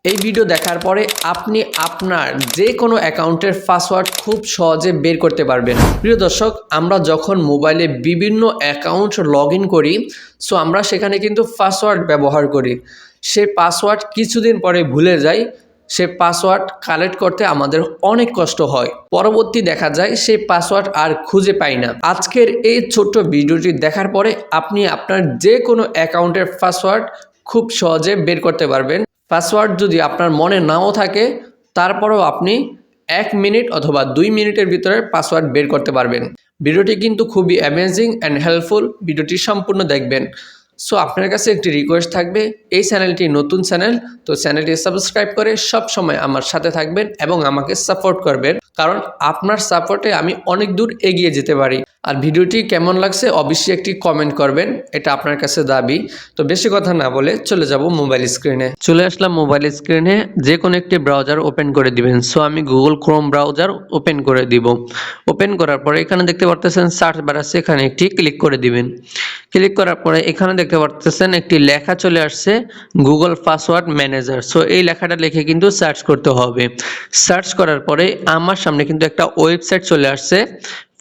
এই ভিডিও দেখার পরে আপনি আপনার যে কোনো অ্যাকাউন্টের পাসওয়ার্ড খুব সহজে বের করতে পারবেন। প্রিয় দর্শক, আমরা যখন মোবাইলে বিভিন্ন অ্যাকাউন্ট লগ ইন করি, সো আমরা সেখানে কিন্তু পাসওয়ার্ড ব্যবহার করি। সেই পাসওয়ার্ড কিছুদিন পরে ভুলে যাই, সে পাসওয়ার্ড কালেক্ট করতে আমাদের অনেক কষ্ট হয়। পরবর্তী দেখা যায় সেই পাসওয়ার্ড আর খুঁজে পাই না। আজকের এই ছোট্ট ভিডিওটি দেখার পরে আপনি আপনার যে কোনো অ্যাকাউন্টের পাসওয়ার্ড খুব সহজে বের করতে পারবেন। পাসওয়ার্ড যদি আপনার মনে নাও থাকে, তারপরেও আপনি 1 মিনিট অথবা 2 মিনিটের ভিতরে পাসওয়ার্ড বের করতে পারবেন। ভিডিওটি কিন্তু খুবই অ্যামেজিং অ্যান্ড হেল্পফুল। ভিডিওটি সম্পূর্ণ দেখবেন। সো আপনার কাছে একটি রিকোয়েস্ট থাকবে, এই চ্যানেলটি নতুন চ্যানেল, তো চ্যানেলটি সাবস্ক্রাইব করে সব সময় আমার সাথে থাকবেন এবং আমাকে সাপোর্ট করবেন, কারণ আপনার সাপোর্টে আমি অনেক দূর এগিয়ে যেতে পারি। আর ভিডিওটি কেমন লাগছে অবশ্যই একটি কমেন্ট করবেন, এটা আপনার কাছে দাবি। তো বেশি কথা না বলে চলে যাব মোবাইল স্ক্রিনে। চলে আসলাম মোবাইল স্ক্রিনে, যে কোনো একটি ব্রাউজার ওপেন করে দিবেন। সো আমি গুগল ক্রোম ব্রাউজার ওপেন করে দিব। ওপেন করার পরে এখানে দেখতে পারতেছেন সার্চ বার আছে, এখানে একটি ক্লিক করে দিবেন। ক্লিক করার পরে এখানে দেখতে পারতেছেন একটি লেখা চলে আসছে, গুগল পাসওয়ার্ড ম্যানেজার। সো এই লেখাটা লিখে কিন্তু সার্চ করতে হবে। সার্চ করার পরে আমার সামনে কিন্তু একটা ওয়েবসাইট চলে আসছে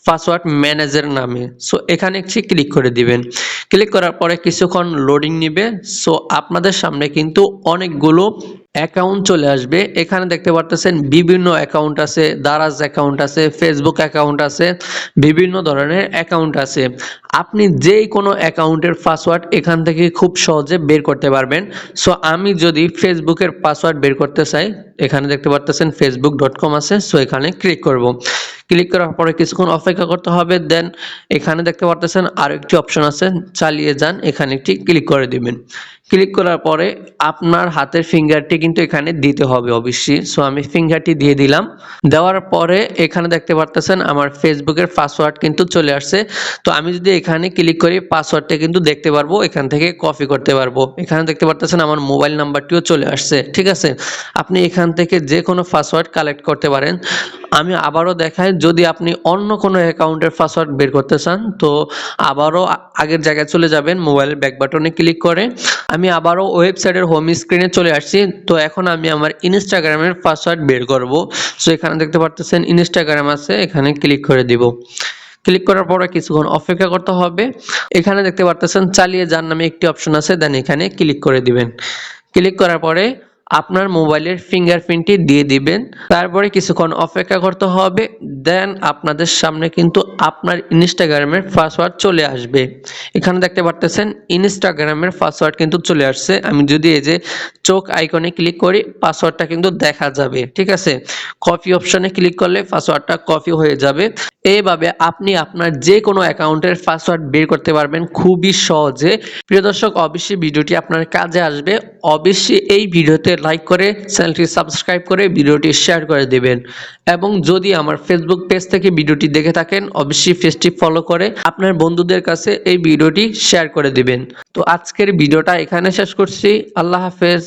পাসওয়ার্ড ম্যানেজার নামে। সো এখানে একটি ক্লিক করে দিবেন। ক্লিক করার পরে কিছুক্ষণ লোডিং নিবে। সো আপনাদের সামনে কিন্তু অনেকগুলো অ্যাকাউন্ট চলে আসবে। এখানে দেখতে পারতেছেন বিভিন্ন অ্যাকাউন্ট আছে, দারাজ অ্যাকাউন্ট আছে, ফেসবুক অ্যাকাউন্ট আছে, বিভিন্ন ধরনের অ্যাকাউন্ট আছে। আপনি যে কোনো অ্যাকাউন্টের পাসওয়ার্ড এখান থেকে খুব সহজে বের করতে পারবেন। সো আমি যদি ফেসবুকের পাসওয়ার্ড বের করতে চাই, এখানে দেখতে পারতেছেন facebook.com আছে। সো এখানে ক্লিক করব। ক্লিক করার পরে কিছুক্ষণ অপেক্ষা করতে হবে। দেন এখানে দেখতে পারতেছেন আরেকটি অপশন আছে, চালিয়ে যান, এখানে একটি ক্লিক করে দিবেন। ক্লিক করার পরে আপনার হাতের ফিঙ্গারটি কিন্তু এখানে দিতে হবে অবশ্যই। সো আমি ফিঙ্গারটি দিয়ে দিলাম। দেওয়ার পরে এখানে দেখতে পারতেছেন আমার ফেসবুকের পাসওয়ার্ড কিন্তু চলে আসছে। তো আমি যদি এখানে ক্লিক করি, পাসওয়ার্ডটা কিন্তু দেখতে পারবো, এখান থেকে কপি করতে পারবো। এখানে দেখতে পারতেছেন আমার মোবাইল নাম্বারটিও চলে আসছে। ঠিক আছে, আপনি এখান থেকে যে কোনো পাসওয়ার্ড কালেক্ট করতে পারেন। আমি আবারও দেখাই, যদি আপনি অন্য কোনো অ্যাকাউন্টের পাসওয়ার্ড বের করতে চান, তো আবারও আগের জায়গায় চলে যাবেন, মোবাইলের ব্যাক বাটনে ক্লিক করে। আমি আবারও ওয়েবসাইটের হোম স্ক্রিনে চলে আসছি। তো এখন আমি আমার ইনস্টাগ্রামের পাসওয়ার্ড বের করব। সো এখানে দেখতে পারতেছেন ইনস্টাগ্রাম আছে, এখানে ক্লিক করে দিব। ক্লিক করার পরে কিছুক্ষণ অপেক্ষা করতে হবে। এখানে দেখতে পারতেছেন চালিয়ে যান নামে একটি অপশন আছে, দেন এখানে ক্লিক করে দিবেন। ক্লিক করার পরে আপনার মোবাইলের ফিঙ্গারপ্রিন্টটি দিয়ে দিবেন। তারপরে কিছুক্ষণ অপেক্ষা করতে হবে। দেন আপনাদের সামনে কিন্তু আপনার ইনস্টাগ্রামের পাসওয়ার্ড চলে আসবে। এখানে দেখতে পারতেছেন ইনস্টাগ্রামের পাসওয়ার্ড কিন্তু চলে আসছে। আমি যদি এই যে চোখ আইকনে ক্লিক করি, পাসওয়ার্ডটা কিন্তু দেখা যাবে। ঠিক আছে, কপি অপশনে ক্লিক করলে পাসওয়ার্ডটা কপি হয়ে যাবে। এইভাবে আপনি আপনার যে কোনো অ্যাকাউন্টের পাসওয়ার্ড বের করতে পারবেন খুবই সহজে। প্রিয় দর্শক, অবশ্যই ভিডিওটি আপনার কাজে আসবে। অবশ্যই এই ভিডিওতে লাইক করে চ্যানেলটি সাবস্ক্রাইব করে ভিডিওটি শেয়ার করে দিবেন। এবং যদি আমার ফেসবুক পেজ থেকে ভিডিওটি দেখে থাকেন, অবশ্যই পেজটি ফলো করে আপনার বন্ধুদের কাছে এই ভিডিওটি শেয়ার করে দিবেন। তো আজকের ভিডিওটা এখানে শেষ করছি। আল্লাহ হাফেজ।